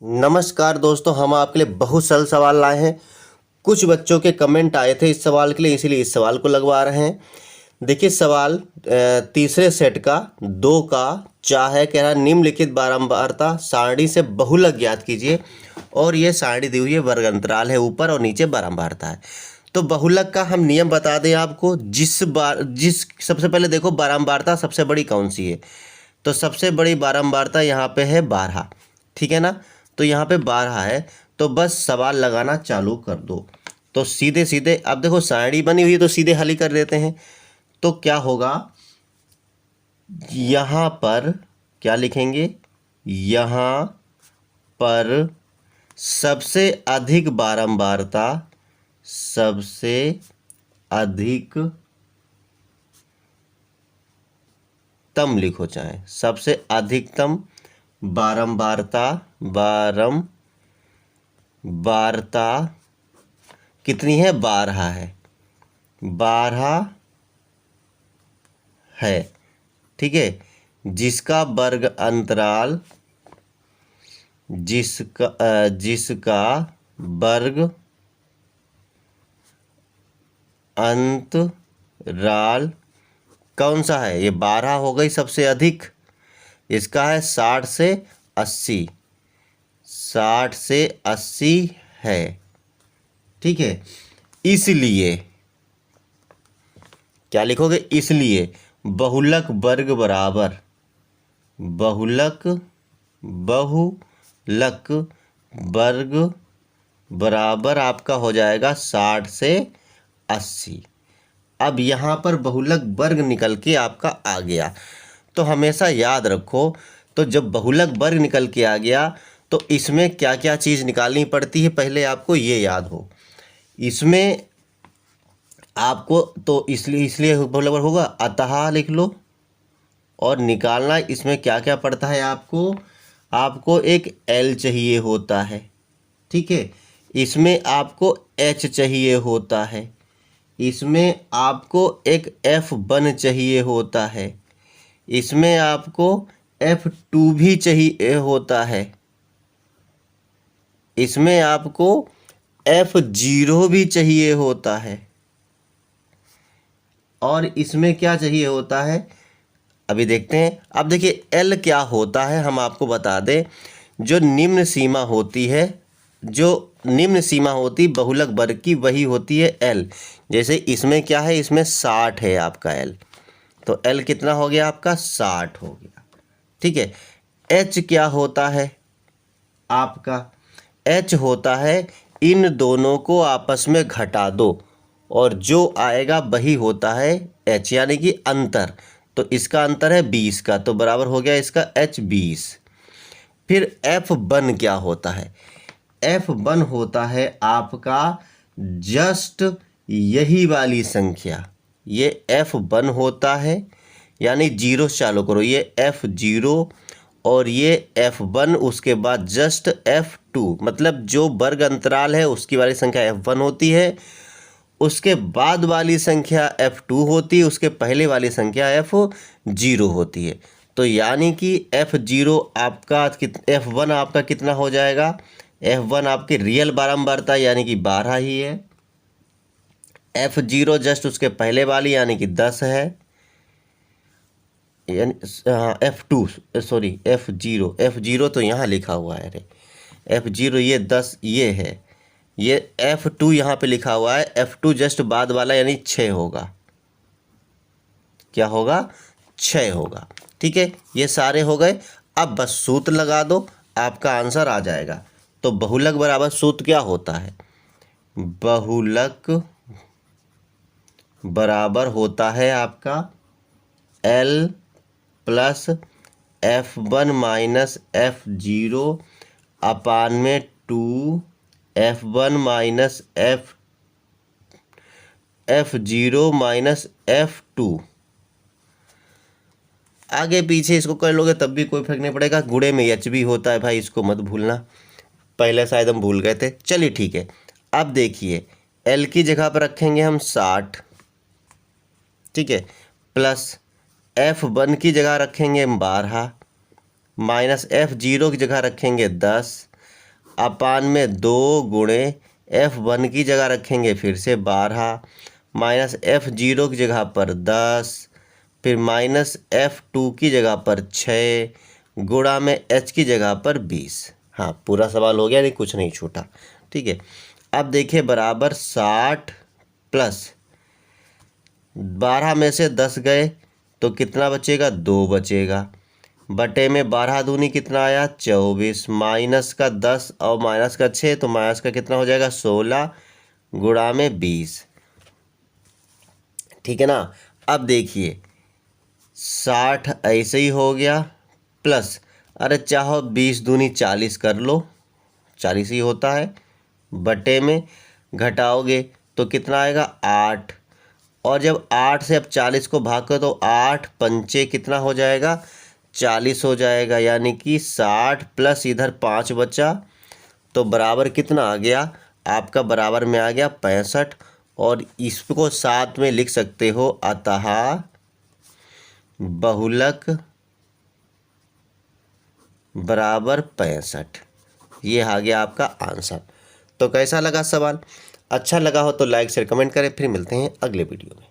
नमस्कार दोस्तों, हम आपके लिए बहुत सरल सवाल लाए हैं। कुछ बच्चों के कमेंट आए थे इस सवाल के लिए, इसीलिए इस सवाल को लगवा रहे हैं। देखिए सवाल तीसरे सेट का 2 का चाह है। कह रहा है निम्नलिखित बारंबारता सारणी से बहुलक ज्ञात कीजिए। और ये सारणी दी हुई है, वर्ग अंतराल है ऊपर और नीचे बारंबारता है। तो बहुलक का हम नियम बता दें आपको। जिस सबसे पहले देखो बारंबारता सबसे बड़ी कौन सी है। तो सबसे बड़ी बारंबारता यहाँ पे है 12, ठीक है ना। तो यहाँ पे 12 है, तो बस सवाल लगाना चालू कर दो। तो सीधे सीधे अब देखो सारणी बनी हुई है तो सीधे हल ही कर देते हैं। तो क्या होगा, यहाँ पर क्या लिखेंगे, यहाँ पर सबसे अधिक बारंबारता, सबसे अधिकतम लिखो, चाहे सबसे अधिकतम बारंबारता कितनी है, 12 है, 12 है, ठीक है। जिसका वर्ग अंतराल, जिसका वर्ग अंतराल कौन सा है, ये 12 हो गई सबसे अधिक। इसका है 60 से 80, 60 से 80 है, ठीक है। इसलिए क्या लिखोगे, इसलिए बहुलक वर्ग बराबर बहुलक वर्ग बराबर आपका हो जाएगा 60 से 80। अब यहाँ पर बहुलक वर्ग निकल के आपका आ गया। तो हमेशा याद रखो, तो जब बहुलक वर्ग निकल के आ गया तो इसमें क्या क्या चीज़ निकालनी पड़ती है, पहले आपको ये याद हो। इसमें आपको तो इसलिए बहुलक वर्ग होगा, अतः लिख लो। और निकालना इसमें क्या क्या पड़ता है आपको एक L चाहिए होता है, ठीक है। इसमें आपको H चाहिए होता है, इसमें आपको एक F1 चाहिए होता है, इसमें आपको F2 भी चाहिए होता है, इसमें आपको F0 भी चाहिए होता है, और इसमें क्या चाहिए होता है अभी देखते हैं। अब देखिए L क्या होता है हम आपको बता दें। जो निम्न सीमा होती बहुलक वर्ग की, वही होती है L। जैसे इसमें क्या है, इसमें 60 है आपका L, तो L कितना हो गया आपका, 60 हो गया, ठीक है। H क्या होता है आपका, H होता है इन दोनों को आपस में घटा दो और जो आएगा वही होता है H, यानी कि अंतर। तो इसका अंतर है 20 का, तो बराबर हो गया इसका H 20। फिर F1 क्या होता है, F1 होता है आपका जस्ट यही वाली संख्या, ये F1 होता है, यानी जीरो चालू करो, ये F0 और ये F1, उसके बाद जस्ट F2, मतलब जो वर्ग अंतराल है उसकी वाली संख्या F1 होती है, उसके बाद वाली संख्या F2 होती है, उसके पहले वाली संख्या F0 होती है। तो यानी कि F0 आपका F1 आपका कितना हो जाएगा, F1 आपकी रियल बारंबारता यानी कि 12 ही है, F0 जस्ट उसके पहले वाली यानी कि 10 है, यानी F2 सॉरी F0 तो यहाँ लिखा हुआ है, अरे F0 ये 10 ये है, ये F2 यहाँ पे लिखा हुआ है, F2 जस्ट बाद वाला यानी 6 होगा, क्या होगा, 6 होगा, ठीक है। ये सारे हो गए। अब बस सूत्र लगा दो, आपका आंसर आ जाएगा। तो बहुलक बराबर सूत्र क्या होता है, बहुलक बराबर होता है आपका L plus F1 minus F0 अपान में 2 F1 minus F0 minus F2। आगे पीछे इसको कर लोगे तब भी कोई फर्क नहीं पड़ेगा। गुणे में H भी होता है भाई, इसको मत भूलना, पहले शायद हम भूल गए थे। चलिए ठीक है। अब देखिए L की जगह पर रखेंगे हम 60, ठीक है, प्लस F1 की जगह रखेंगे हम 12, माइनस F0 की जगह रखेंगे 10, अपान में 2 गुणे F1 की जगह रखेंगे फिर से 12 माइनस F0 की जगह पर 10 फिर माइनस F2 की जगह पर 6 गुणा में H की जगह पर 20। हाँ, पूरा सवाल हो गया, नहीं कुछ नहीं छूटा। ठीक है, अब देखिए बराबर 60 प्लस 12 में से 10 गए तो कितना बचेगा, 2 बचेगा, बटे में 12 दूनी कितना आया 24 माइनस का 10 और माइनस का 6 तो माइनस का कितना हो जाएगा 16 गुणा में 20। ठीक है ना। अब देखिए 60 ऐसे ही हो गया प्लस, अरे चाहो 20 दूनी 40 कर लो, 40 ही होता है, बटे में घटाओगे तो कितना आएगा 8, और जब 8 से अब 40 को भाग करो तो 8 पंचे कितना हो जाएगा 40 हो जाएगा, यानी कि 60 प्लस इधर 5 बचा तो बराबर कितना आ गया आपका, बराबर में आ गया 65, और इसको साथ में लिख सकते हो अतः बहुलक बराबर 65। ये आ गया आपका आंसर। तो कैसा लगा सवाल? अच्छा लगा हो तो लाइक शेयर कमेंट करें। फिर मिलते हैं अगले वीडियो में।